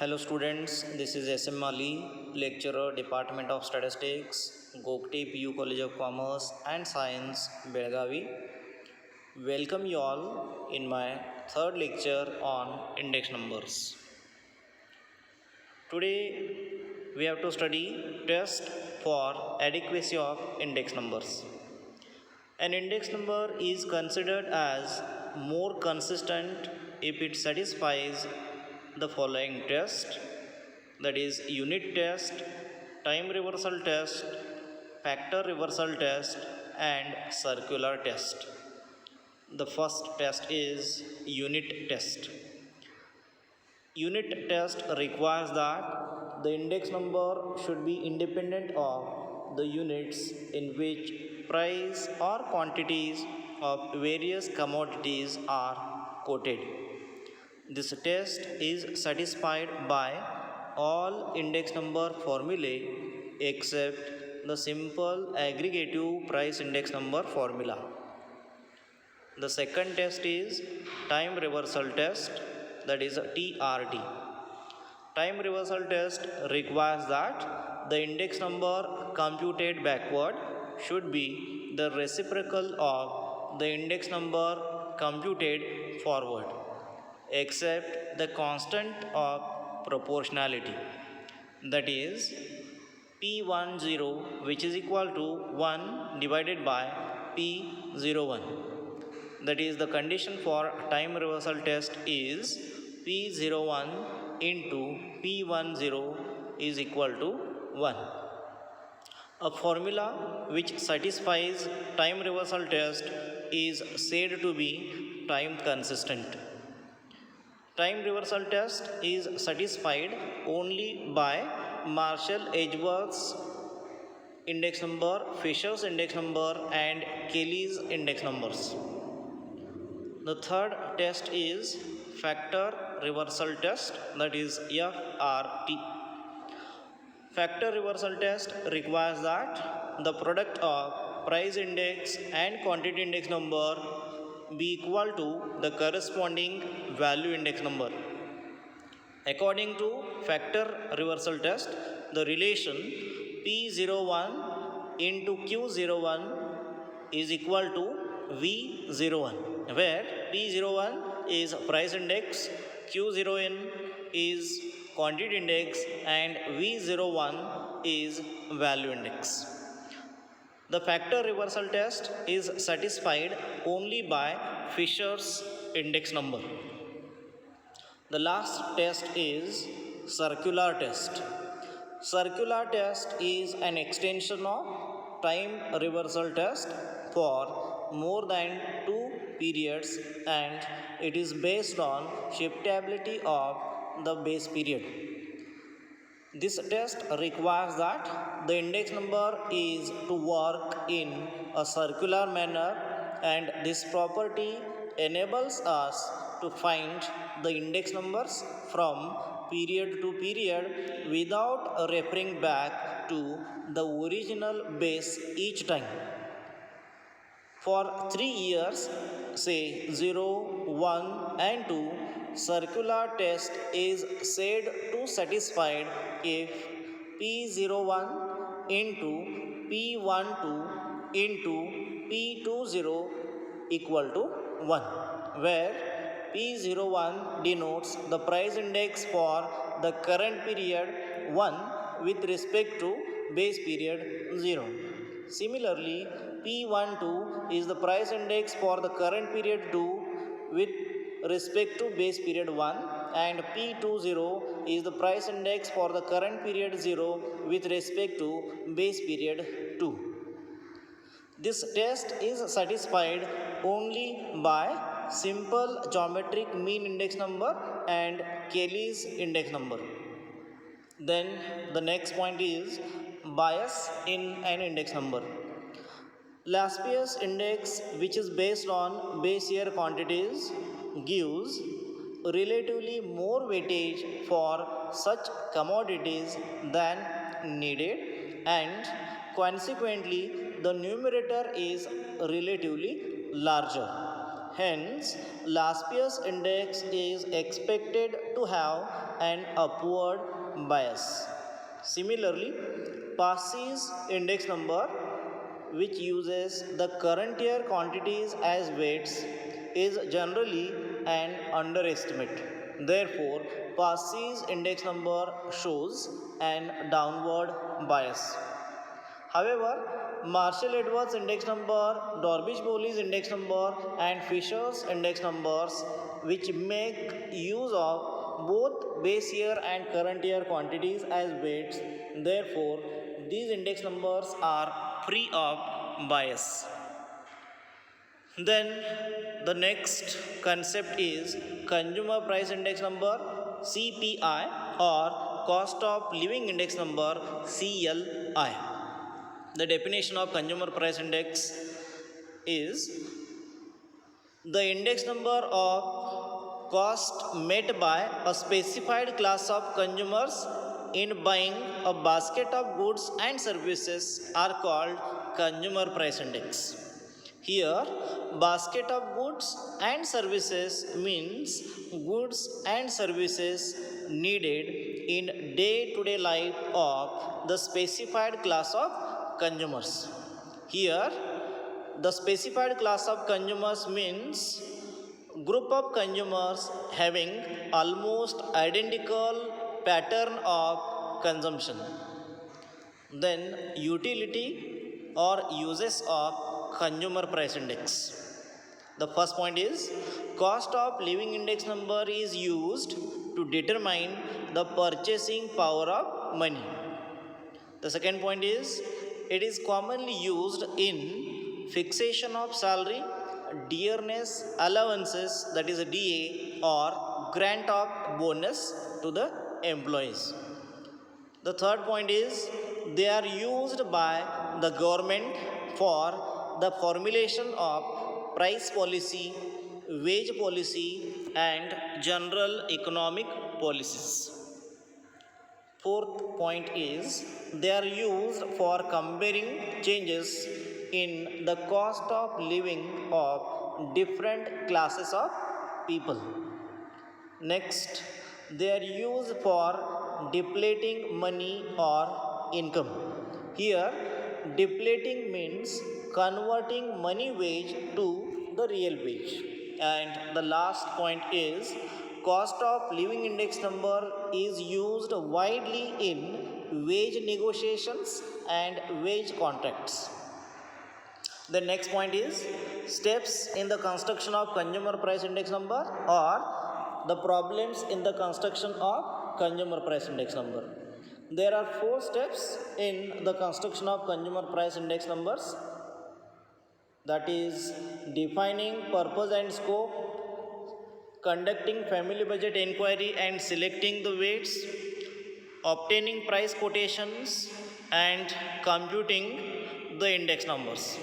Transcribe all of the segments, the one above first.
Hello students, this is SM Mali, lecturer, Department of Statistics, Gokte PU College of Commerce and Science, Belgavi. Welcome you all in my third lecture on index numbers. Today we have to study test for adequacy of index numbers. An index number is considered as more consistent if it satisfies the following test, that is unit test, time reversal test, factor reversal test and circular test. The first test is unit test. Unit test requires that the index number should be independent of the units in which price or quantities of various commodities are quoted. This test is satisfied by all index number formulae except the simple aggregative price index number formula. The second test is time reversal test, that is TRT. Time reversal test requires that the index number computed backward should be the reciprocal of the index number computed forward, except the constant of proportionality, that is P10, which is equal to 1 divided by P01. That is, the condition for time reversal test is P01 into P10 is equal to 1. A formula which satisfies time reversal test is said to be time consistent. Time reversal test is satisfied only by Marshall-Edgeworth's index number, Fisher's index number and Kelly's index numbers. The third test is factor reversal test, that is FRT. Factor reversal test requires that the product of price index and quantity index number be equal to the corresponding value index number. According to factor reversal test, the relation P01 into Q01 is equal to V01, where P01 is price index, Q01 is quantity index and V01 is value index. The factor reversal test is satisfied only by Fisher's index number. The last test is circular test. Circular test is an extension of time reversal test for more than 2 periods and it is based on shiftability of the base period. This test requires that the index number is to work in a circular manner, and this property enables us to find the index numbers from period to period without referring back to the original base each time. For 3 years, say 0, 1 and 2, circular test is said to satisfied if P01 into P12 into P20 equal to 1, where P01 denotes the price index for the current period 1 with respect to base period 0. Similarly, P12 is the price index for the current period 2 with respect to base period 1 and P20 is the price index for the current period 0 with respect to base period 2. This test is satisfied only by simple geometric mean index number and Kelly's index number. Then the next point is bias in an index number. Laspey's index, which is based on base year quantities, gives relatively more weightage for such commodities than needed, and consequently the numerator is relatively larger. Hence, Laspey's index is expected to have an upward bias. Similarly, Parse's index number, which uses the current year quantities as weights, is generally an underestimate. Therefore, Parse's index number shows an downward bias. However, Marshall Edwards index number, Dorbish-Bowley's index number, and Fisher's index numbers, which make use of both base year and current year quantities as weights. Therefore, these index numbers are free of bias. Then the next concept is consumer price index number, CPI, or cost of living index number, CLI. The definition of consumer price index is the index number of cost met by a specified class of consumers in buying a basket of goods and services are called consumer price index. Here, basket of goods and services means goods and services needed in day-to-day life of the specified class of consumers. Here, the specified class of consumers means group of consumers having almost identical pattern of consumption. Then utility or uses of consumer price index. The first point is cost of living index number is used to determine the purchasing power of money. The second point is it is commonly used in fixation of salary, dearness allowances, that is a DA, or grant of bonus to the employees. The third point is they are used by the government for the formulation of price policy, wage policy, and general economic policies. Fourth point is they are used for comparing changes in the cost of living of different classes of people. Next, they are used for depleting money or income. Here, depleting means converting money wage to the real wage. And the last point is cost of living index number is used widely in wage negotiations and wage contracts. The next point is steps in the construction of consumer price index number or the problems in the construction of consumer price index number. There are 4 steps in the construction of consumer price index numbers, that is defining purpose and scope, conducting family budget inquiry and selecting the weights, obtaining price quotations, and computing the index numbers.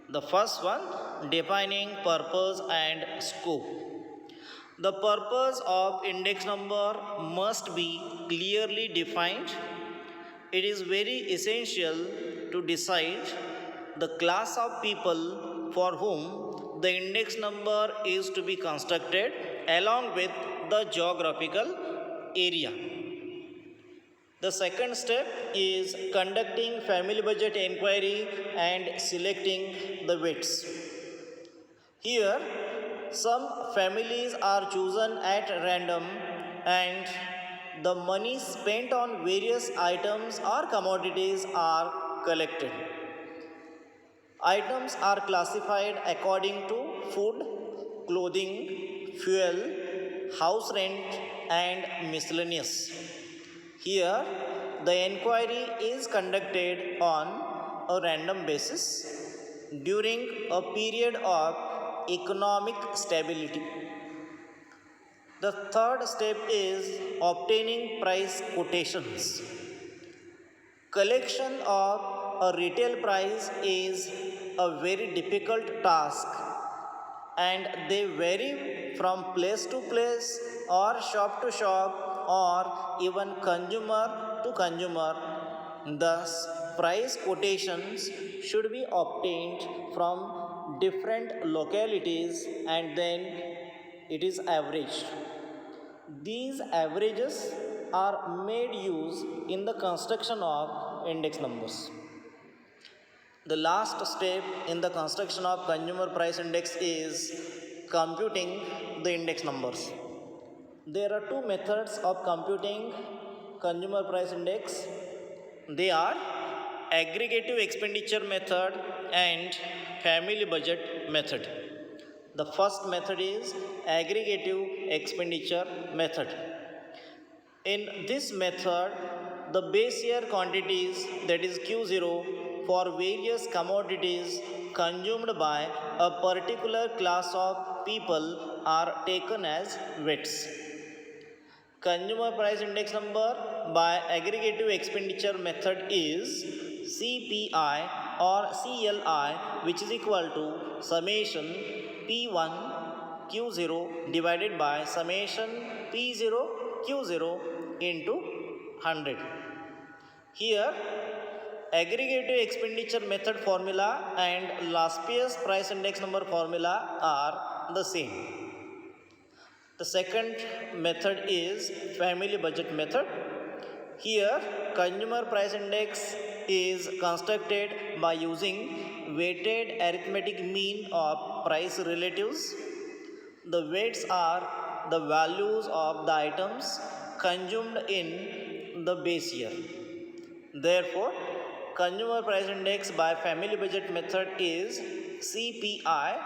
The first one, defining purpose and scope. The purpose of index number must be clearly defined. It is very essential to decide the class of people for whom the index number is to be constructed along with the geographical area. The second step is conducting family budget inquiry and selecting the weights. Here, some families are chosen at random and the money spent on various items or commodities are collected. Items are classified according to food, clothing, fuel, house rent, and miscellaneous. Here, the inquiry is conducted on a random basis during a period of economic stability. The third step is obtaining price quotations. Collection of a retail price is a very difficult task and they vary from place to place or shop to shop or even consumer to consumer. Thus, price quotations should be obtained from different localities and then it is averaged. These averages are made use in the construction of index numbers. The last step in the construction of consumer price index is computing the index numbers. There are two methods of computing consumer price index. They are aggregative expenditure method and family budget method. The first method is aggregative expenditure method. In this method, the base year quantities, that is Q0, for various commodities consumed by a particular class of people are taken as weights. Consumer price index number by aggregative expenditure method is CPI or CLI, which is equal to summation P1 Q0 divided by summation P0 Q0 into 100. Here, aggregative expenditure method formula and last year's price index number formula are the same. The second method is family budget method. Here, consumer price index is constructed by using weighted arithmetic mean of price relatives. The weights are the values of the items consumed in the base year. Therefore, consumer price index by family budget method is CPI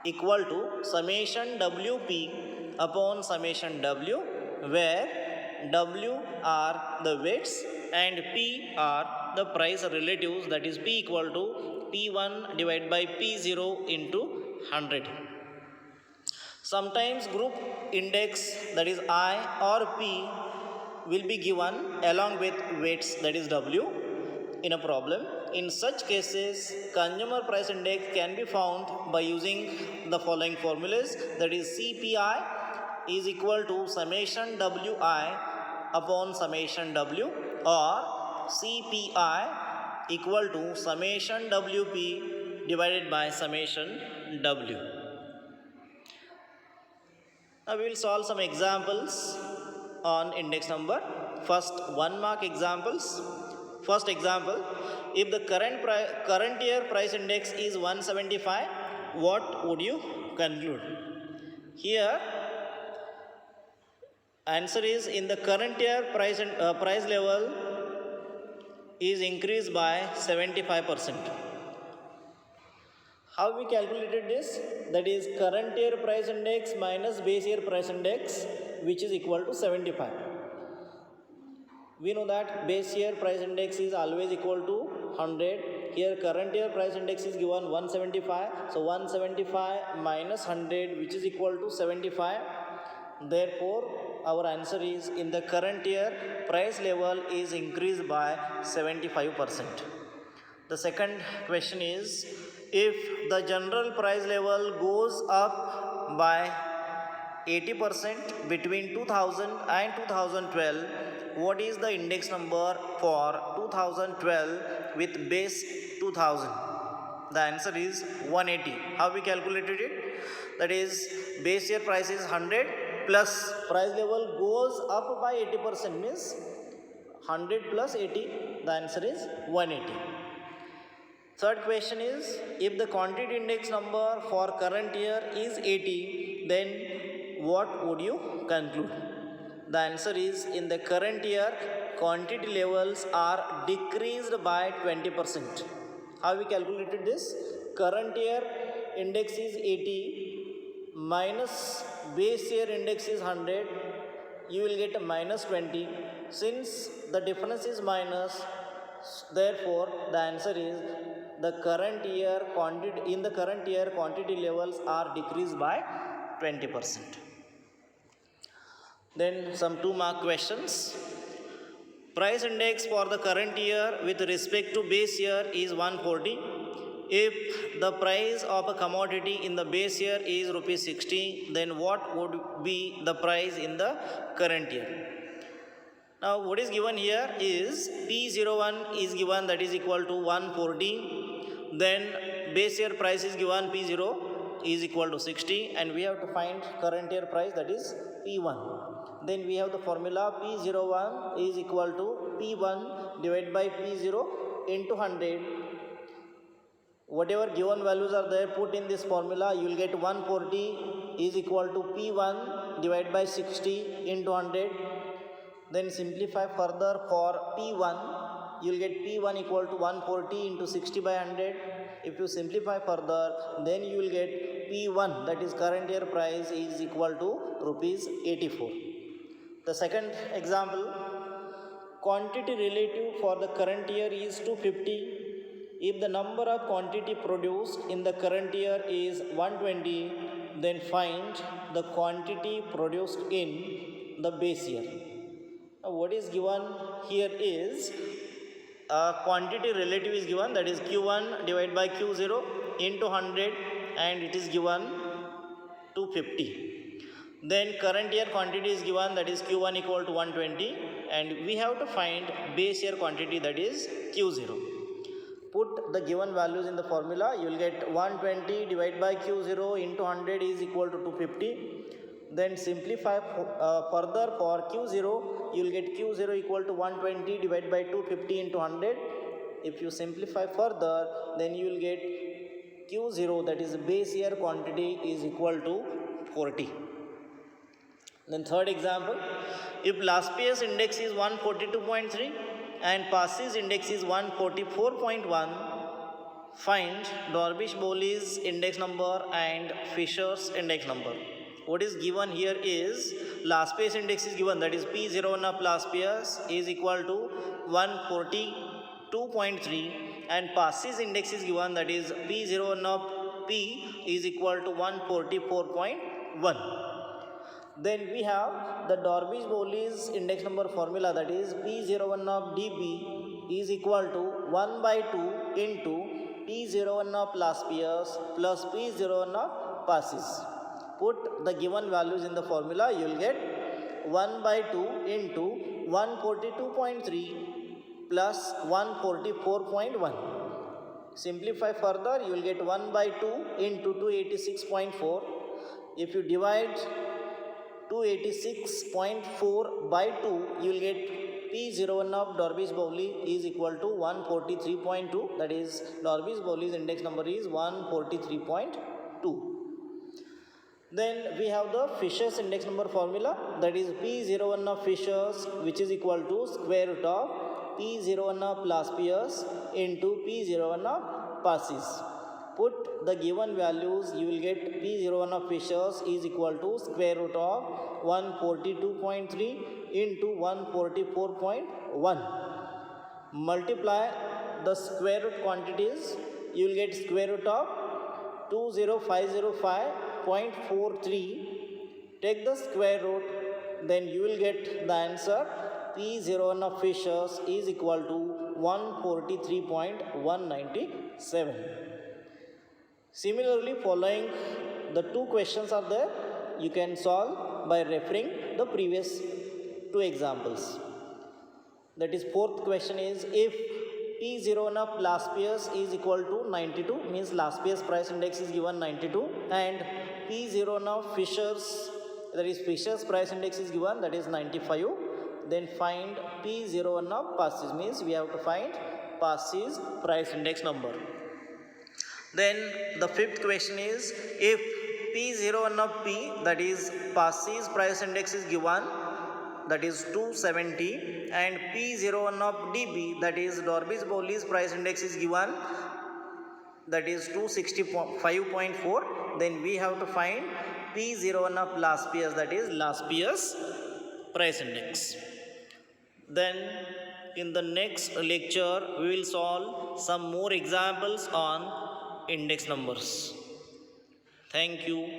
equal to summation WP upon summation W, where W are the weights and P are the price relatives, that is P equal to P1 divided by P0 into 100. Sometimes group index, that is I or P, will be given along with weights, that is W, in a problem. In such cases, consumer price index can be found by using the following formulas, that is CPI is equal to summation WI upon summation W, or CPI equal to summation WP divided by summation W. Now we will solve some examples on index number. First, 1 mark examples. First example, if the current year price index is 175, what would you conclude? Here, answer is in the current year price level is increased by 75%. How we calculated this? That is current year price index minus base year price index, which is equal to 75. We know that base year price index is always equal to 100. Here current year price index is given 175. So 175 minus 100, which is equal to 75. Therefore, our answer is in the current year price level is increased by 75%. The second question is, if the general price level goes up by 80% between 2000 and 2012, what is the index number for 2012 with base 2000? The answer is 180. How we calculated it? That is base year price is 100 plus price level goes up by 80%, means 100 plus 80. The answer is 180. Third question is, if the quantity index number for current year is 80, then what would you conclude? The answer is in the current year quantity levels are decreased by 20%. How we calculated this? Current year index is 80 minus base year index is 100, you will get a minus 20. Since the difference is minus, therefore the answer is the current year quantity levels are decreased by 20%. Then some 2 mark questions. Price index for the current year with respect to base year is 140. If the price of a commodity in the base year is rupees 60, then what would be the price in the current year? Now what is given here is P01 is given, that is equal to 140. Then base year price is given, P0 is equal to 60, and we have to find current year price, that is P1. then we have the formula P01 is equal to P1 divided by P0 into 100. Whatever given values are there, put in this formula, you will get 140 is equal to P1 divided by 60 into 100. Then simplify further for P1, you will get P1 equal to 140 into 60 by 100. If you simplify further, then you will get P1, that is current year price, is equal to rupees 84. The second example, quantity relative for the current year is 250. If the number of quantity produced in the current year is 120, then find the quantity produced in the base year. Now what is given here is quantity relative is given, that is Q1 divided by Q0 into 100, and it is given 250. Then current year quantity is given, that is Q1 equal to 120, and we have to find base year quantity, that is Q0. Put the given values in the formula, you will get 120 divided by Q0 into 100 is equal to 250. Then simplify further for Q0, you will get Q0 equal to 120 divided by 250 into 100. If you simplify further, then you will get Q0, that is base year quantity, is equal to 40. Then third example, if last year's index is 142.3 and past year's index is 144.1, find Darvish-Bowley's index number and Fisher's index number. What is given here is last year's index is given, that is P01 of last year's is equal to 142.3, and past year's index is given, that is P01 of P is equal to 144.1. Then we have the Darvish-Bowley's index number formula, that is P01 of DB is equal to 1 by 2 into P01 of last year's plus P01 of passes. Put the given values in the formula, you will get 1 by 2 into 142.3 plus 144.1. Simplify further, you will get 1 by 2 into 286.4. If you divide 286.4 by 2, you will get P01 of Darvish-Bowley is equal to 143.2, that is Darvish-Bowley's index number is 143.2. Then we have the Fisher's index number formula, that is P01 of Fisher's, which is equal to square root of P01 of last year's into P01 of passes. Put the given values, you will get P01 of Fisher's is equal to square root of 142.3 into 144.1. Multiply the square root quantities, you will get square root of 20505.43. Take the square root, then you will get the answer P01 of Fisher's is equal to 143.197. Similarly, following the two questions are there, you can solve by referring the previous two examples. That is, fourth question is, if P01 of last year's is equal to 92, means last year's price index is given 92, and P01 of Fisher's, that is Fisher's price index is given, that is 95, then find P01 of passes, means we have to find passes price index number. Then the fifth question is, if P01 of P, that is passes price index is given, that is 270, and P01 of DB, that is Darvish-Bowley's price index is given, that is 265.4, then we have to find P01 of last year's, that is last year's price index. Then in the next lecture we will solve some more examples on index numbers. Thank you.